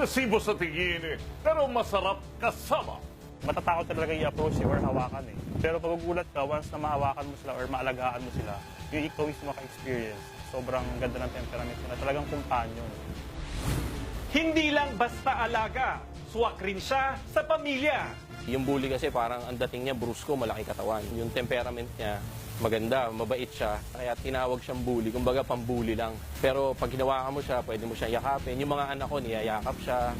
Agresibo sa tingin, pero masarap kasama. Matatakot ka talaga i-approach or hawakan eh. Pero pagugulat ka, once na mahawakan mo sila or maalagaan mo sila, yung ikaw mismo ka-experience, sobrang ganda ng temperament nila, talagang companion. Hindi lang basta alaga, suwak rin siya sa pamilya. Yung bully kasi parang ang dating niya brusko, malaki katawan. Yung temperament niya, maganda, mabait siya. Kaya tinawag siyang bully, kumbaga pambully lang. Pero pag hinawakan mo siya, pwede mo siyang yakapin. Yung mga anak ko, niyayakap siya.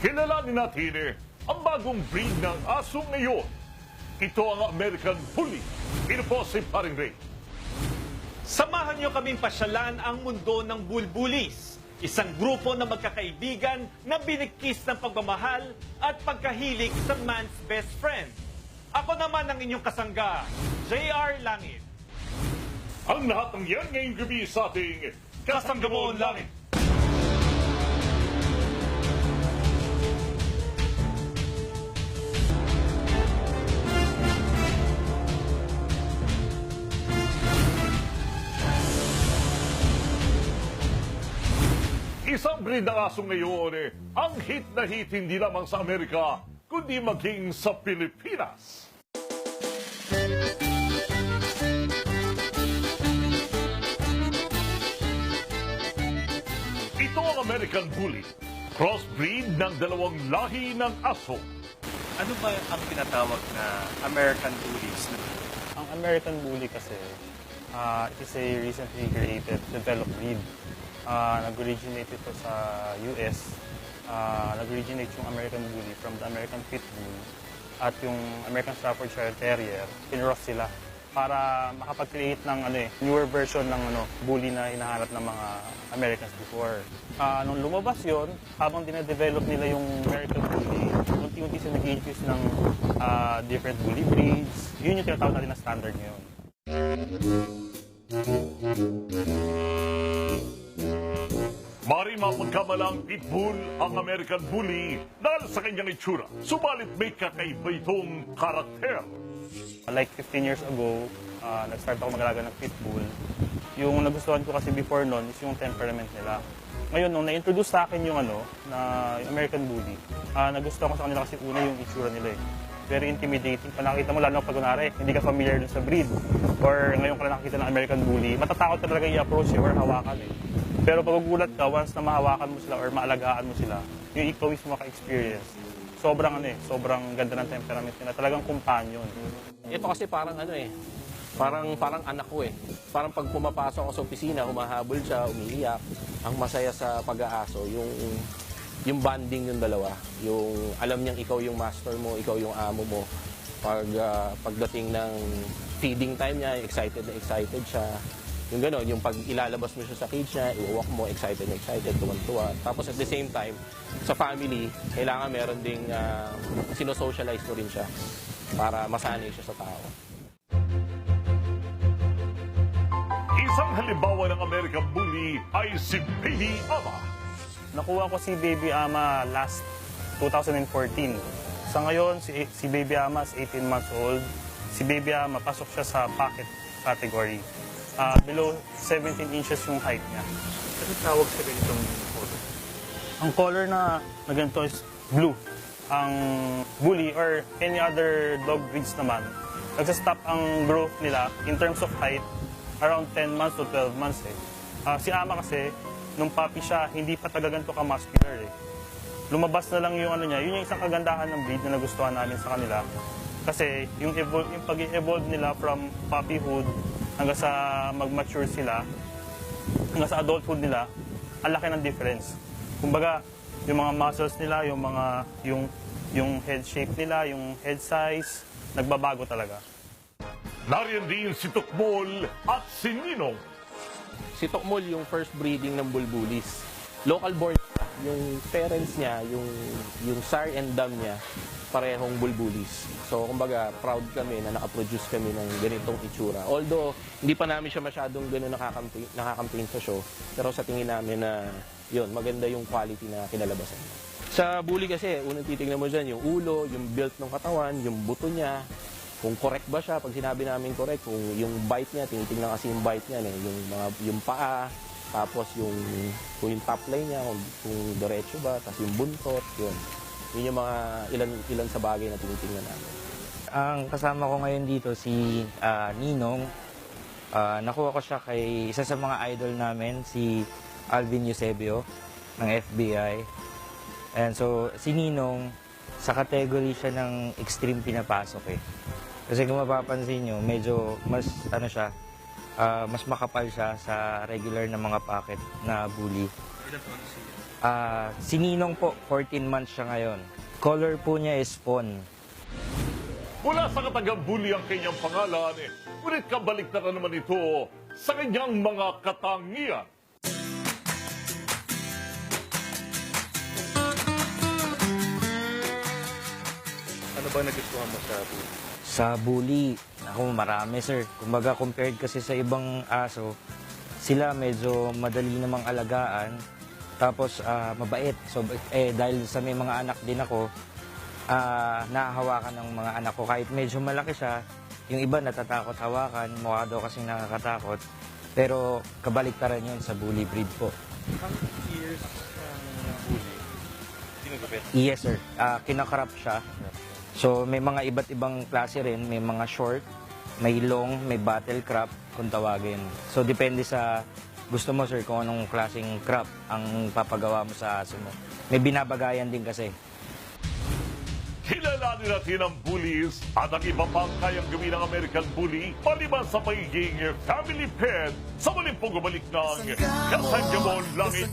Kilalanin natin ang bagong breed ng aso ngayon. Ito ang American Bully. Ito po si Paring Ray. Samahan niyo kaming pasyalan ang mundo ng bulbulis. Isang grupo na magkakaibigan na binikis ng pagmamahal at pagkahilig sa man's best friend. Ako naman ang inyong kasangga, JR Langit. Ang lahat ng yan ngayong gabi sa ating Kasangga mo Langit. Isang breed ng aso ngayon, ang hit na hit hindi lamang sa Amerika, kundi maging sa Pilipinas. Ito ang American Bully, crossbreed ng dalawang lahi ng aso. Ano ba ang tinatawag na American Bullies? Ang American Bully kasi, it is a recently created, developed breed. Nag-originate ito sa US. Nag-originate yung American Bully from the American Pit Bull at yung American Staffordshire Terrier. Pinross sila para makapag-create ng newer version ng bully na hinahanap ng mga Americans before. Nung lumabas yon, habang dinedevelop nila yung American Bully, unti-unti sila nag-introduce ng different bully breeds. Yun yung tinatawag natin na standard ngayon. Mari mapagkamalang pitbull ang American Bully dahil sa kanyang itsura. Subalit may kakaiba itong karakter. Like 15 years ago, nag-start ako mag-alaga ng pitbull. Yung nagustuhan ko kasi before nun is yung temperament nila. Ngayon, nung na-introduce sa akin yung yung American Bully, nagustuhan ko sa kanila kasi una yung itsura nila eh. Very intimidating. Pag nakita mo, lalo pag kunwari, hindi ka familiar dun sa breed, or ngayon ka lang nakakita ng American Bully, matatakot ka talaga i-approach or hawakan eh. Pero pagugulat ka, once na mahawakan mo sila or maalagaan mo sila, yung ikaw mismo ka-experience, sobrang sobrang ganda ng temperament nila, talagang companion. Ito kasi parang parang anak ko eh. Parang pag pumapasok ako sa opisina, humahabol siya, umiiyak. Ang masaya sa pag-aaso, yung bonding yung dalawa. Yung alam niyang ikaw yung master mo, ikaw yung amo mo. Pagdating ng feeding time niya, excited na excited siya. Yung gano'n, yung pag ilalabas mo siya sa cage niya, iuwak mo, excited na excited, tuwan-tuwa. Tapos at the same time, sa family, kailangan meron ding sinosocialize mo rin siya para masanay siya sa tao. Isang halimbawa ng American Bully ay si Baby Ama. Nakuha ko si Baby Ama last 2014. Sa ngayon, si Baby Ama is 18 months old. Si Baby Ama, pasok siya sa pocket category. Below 17 inches yung height niya. Ano tawag sa ganitong color? Ang color na ganito is blue. Ang bully or any other dog breeds naman, nagsastop ang growth nila in terms of height around 10 months to 12 months eh. Si Ama kasi, nung puppy siya, hindi pa talaganto ka-muscular eh. Lumabas na lang yung niya, yun yung isang kagandahan ng breed na nagustuhan namin sa kanila. Kasi yung pag-evolve nila from puppyhood hanggang sa mag-mature sila, hanggang sa adulthood nila, ang laki ng difference. Kumbaga, yung mga muscles nila, yung head shape nila, yung head size, nagbabago talaga. Nariyan din si Tukmol at si Ninong. Si Tokmol yung first breeding ng bulbulis. Local born siya. Yung parents niya, yung sire and dam niya, parehong bulbulis. So, kumbaga, proud kami na nakaproduce kami ng ganitong itsura. Although, hindi pa namin siya masyadong gano'n nakakampaign sa show. Pero sa tingin namin na, yun, maganda yung quality na kinalabasan. Sa bully kasi, unang titignan mo dyan, yung ulo, yung build ng katawan, yung buto niya, kung correct ba siya. Pag sinabi namin correct, kung yung bite niya, tinitingnan kasi yung bite niya, yung paa, Tapos kung yung top line niya, kung diretso ba, tapos yung buntot, yun. Yun yung mga ilan sa bagay na tinitingnan namin. Ang kasama ko ngayon dito si Ninong. Nakuha ko siya kay isa sa mga idol namin, si Alvin Eusebio ng FBI. And so, si Ninong, sa category siya ng extreme pinapasok eh. Kasi kung mapapansin nyo, medyo mas, mas makapal siya sa regular na mga packet na bully. Si Ninong po, 14 months siya ngayon. Color po niya is fawn. Mula sa katagang bully ang kanyang pangalan, ngunit kabalik na naman ito sa kanyang mga katangian. Ano ba nagustuhan mo sa bully? Sa bully, ako marami sir. Kumbaga compared kasi sa ibang aso, sila medyo madali namang alagaan. Tapos mabait. So dahil sa may mga anak din ako, nahahawakan ng mga anak ko. Kahit medyo malaki siya, yung iba natatakot hawakan, mukha daw kasing nakakatakot. Pero kabaliktaran yun sa bully breed po. Ang ears ng bully, ginagupit. Yes sir, kinakrap siya. So may mga iba't ibang klase rin, may mga short, may long, may battle crop kung tawagin. So depende sa gusto mo sir kung anong klaseng crop ang papagawa mo sa aso mo. May binabagayan din kasi. Kilalanin natin ang bullies at ang iba pang kayang gawin ng American Bully maliban sa pagiging family pet sa muling pagbabalik ng Kasanggamon Langit.